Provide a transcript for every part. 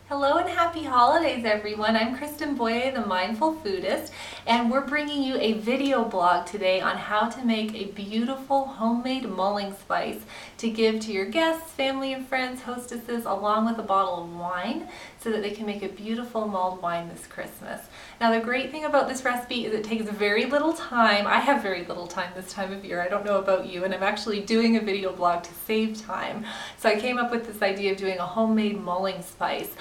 Hello and happy holidays, everyone. I'm Kristen Boyer, the Mindful Foodist, and we're bringing you a video blog today on how to make a beautiful homemade mulling spice to give to your guests, family and friends, hostesses, along with a bottle of wine so that they can make a beautiful mulled wine this Christmas. Now, the great thing about this recipe is it takes very little time. I have very little time this time of year. I don't know about you, and I'm actually doing a video blog to save time. So I came up with this idea of doing a homemade mulling spice.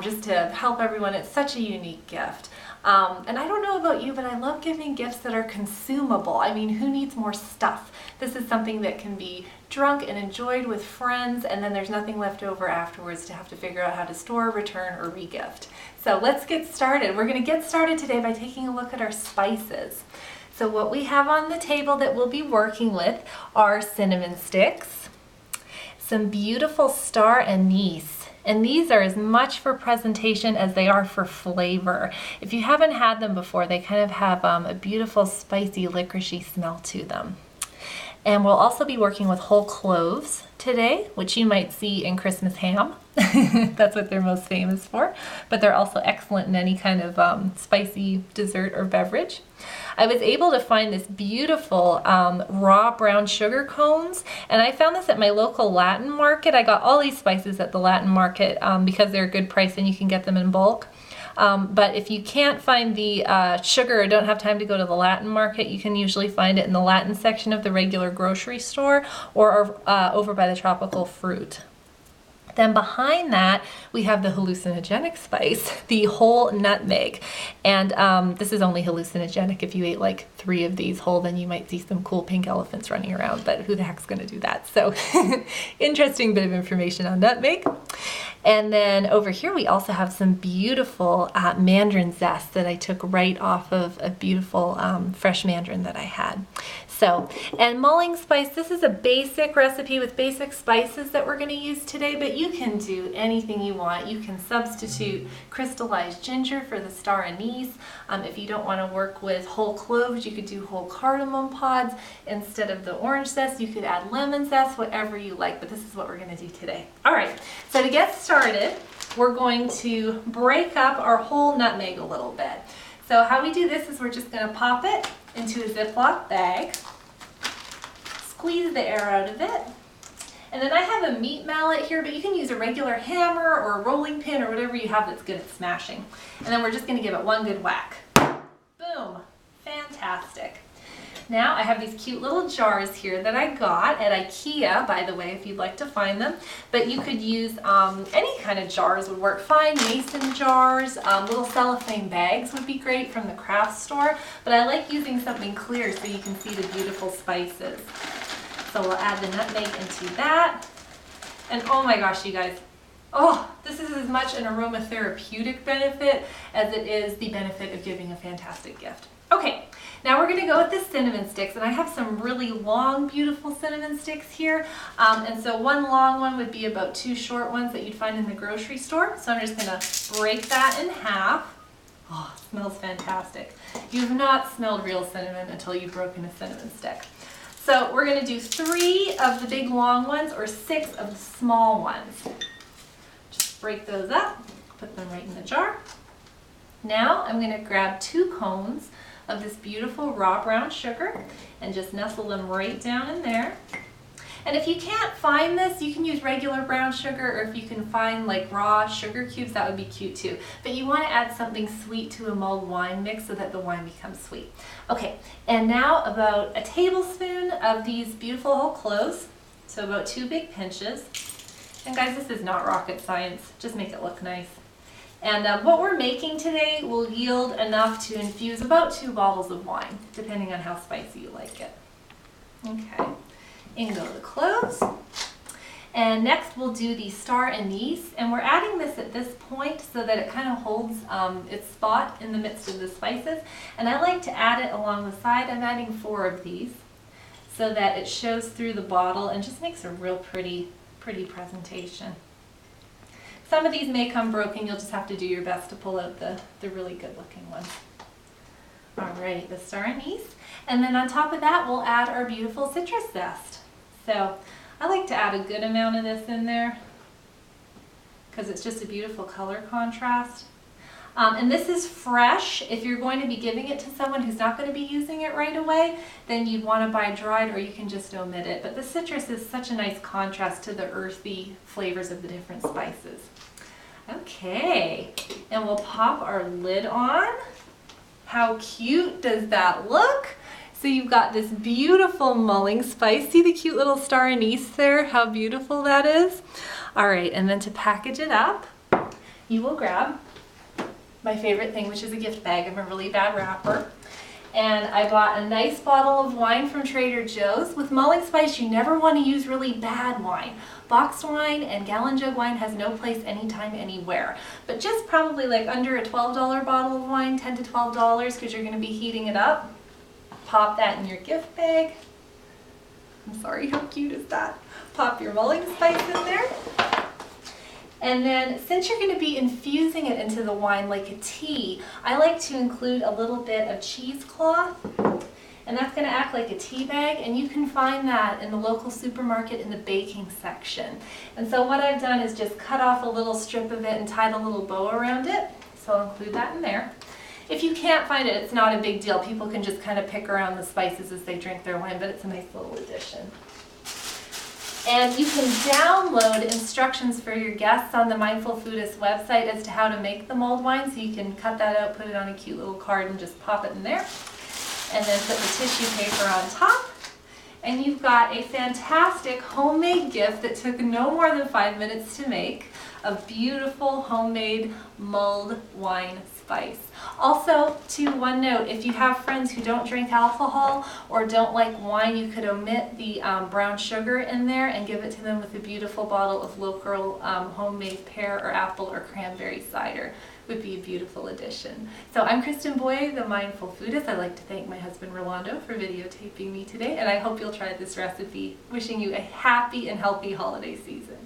Just to help everyone. It's such a unique gift. And I don't know about you, but I love giving gifts that are consumable. I mean, who needs more stuff? This is something that can be drunk and enjoyed with friends, and then there's nothing left over afterwards to have to figure out how to store, return, or re-gift. So let's get started. We're going to get started today by taking a look at our spices. So what we have on the table that we'll be working with are cinnamon sticks, some beautiful star anise. And these are as much for presentation as they are for flavor. If you haven't had them before, they kind of have a beautiful, spicy, licoricey smell to them. And we'll also be working with whole cloves today, which you might see in Christmas ham. That's what they're most famous for. But they're also excellent in any kind of spicy dessert or beverage. I was able to find this beautiful raw brown sugar cones, and I found this at my local Latin market. I got all these spices at the Latin market because they're a good price and you can get them in bulk. But if you can't find the sugar or don't have time to go to the Latin market, you can usually find it in the Latin section of the regular grocery store or over by the tropical fruit. Then behind that, we have the hallucinogenic spice, the whole nutmeg. And this is only hallucinogenic. If you ate like 3 of these whole, then you might see some cool pink elephants running around, but who the heck's gonna do that? So interesting bit of information on nutmeg. And then over here, we also have some beautiful mandarin zest that I took right off of a beautiful fresh mandarin that I had. So, and mulling spice, this is a basic recipe with basic spices that we're going to use today, but you can do anything you want. You can substitute crystallized ginger for the star anise. If you don't want to work with whole cloves, you could do whole cardamom pods. Instead of the orange zest, you could add lemon zest, whatever you like, but this is what we're going to do today. All right, so to get started, we're going to break up our whole nutmeg a little bit. So how we do this is we're just going to pop it into a Ziploc bag, squeeze the air out of it, and then I have a meat mallet here, but you can use a regular hammer or a rolling pin or whatever you have that's good at smashing. And then we're just going to give it one good whack. Boom! Fantastic. Now I have these cute little jars here that I got at IKEA, by the way, if you'd like to find them. But you could use any kind of jars would work fine. Mason jars, little cellophane bags would be great from the craft store. But I like using something clear so you can see the beautiful spices. So we'll add the nutmeg into that. And oh my gosh, you guys. Oh, this is as much an aromatherapeutic benefit as it is the benefit of giving a fantastic gift. Okay, now we're going to go with the cinnamon sticks, and I have some really long, beautiful cinnamon sticks here. And so one long one would be about 2 short ones that you'd find in the grocery store. So I'm just going to break that in half. Oh, it smells fantastic. You've not smelled real cinnamon until you've broken a cinnamon stick. So we're going to do 3 of the big long ones or 6 of the small ones. Just break those up, put them right in the jar. Now I'm going to grab 2 cones of this beautiful raw brown sugar and just nestle them right down in there. And if you can't find this, you can use regular brown sugar, or if you can find like raw sugar cubes, that would be cute too. But you want to add something sweet to a mulled wine mix so that the wine becomes sweet. Okay, and now about a tablespoon of these beautiful whole cloves, so about 2 big pinches. And guys, this is not rocket science, just make it look nice. And what we're making today will yield enough to infuse about 2 bottles of wine, depending on how spicy you like it. Okay, in go the cloves. And next we'll do the star anise, and we're adding this at this point so that it kind of holds its spot in the midst of the spices. And I like to add it along the side. I'm adding 4 of these so that it shows through the bottle and just makes a real pretty presentation. Some of these may come broken. You'll just have to do your best to pull out the really good looking ones. All right, the star anise. And then on top of that, we'll add our beautiful citrus zest. So I like to add a good amount of this in there. because it's just a beautiful color contrast. And this is fresh. If you're going to be giving it to someone who's not going to be using it right away, then you'd want to buy dried, or you can just omit it. But the citrus is such a nice contrast to the earthy flavors of the different spices. Okay, and we'll pop our lid on. How cute does that look? So you've got this beautiful mulling spice. See the cute little star anise there? How beautiful that is. All right, and then to package it up, you will grab my favorite thing, which is a gift bag. I'm a really bad wrapper. And I bought a nice bottle of wine from Trader Joe's. With mulling spice, you never want to use really bad wine. Boxed wine and gallon jug wine has no place anytime, anywhere. But just probably like under a $12 bottle of wine, $10 to $12, because you're going to be heating it up. Pop that in your gift bag. I'm sorry, how cute is that? Pop your mulling spice in there. And then, since you're going to be infusing it into the wine like a tea, I like to include a little bit of cheesecloth, and that's going to act like a tea bag, and you can find that in the local supermarket in the baking section. And so what I've done is just cut off a little strip of it and tied a little bow around it, so I'll include that in there. If you can't find it, it's not a big deal. People can just kind of pick around the spices as they drink their wine, but it's a nice little addition. And you can download instructions for your guests on the Mindful Foodist website as to how to make the mulled wine. So you can cut that out, put it on a cute little card, and just pop it in there. And then put the tissue paper on top. And you've got a fantastic homemade gift that took no more than 5 minutes to make. A beautiful homemade mulled wine spice. Also, one note, if you have friends who don't drink alcohol or don't like wine, you could omit the brown sugar in there and give it to them with a beautiful bottle of local homemade pear or apple or cranberry cider. Would be a beautiful addition. So I'm Kristen Boye, the Mindful Foodist. I'd like to thank my husband Rolando for videotaping me today, and I hope you'll try this recipe. Wishing you a happy and healthy holiday season.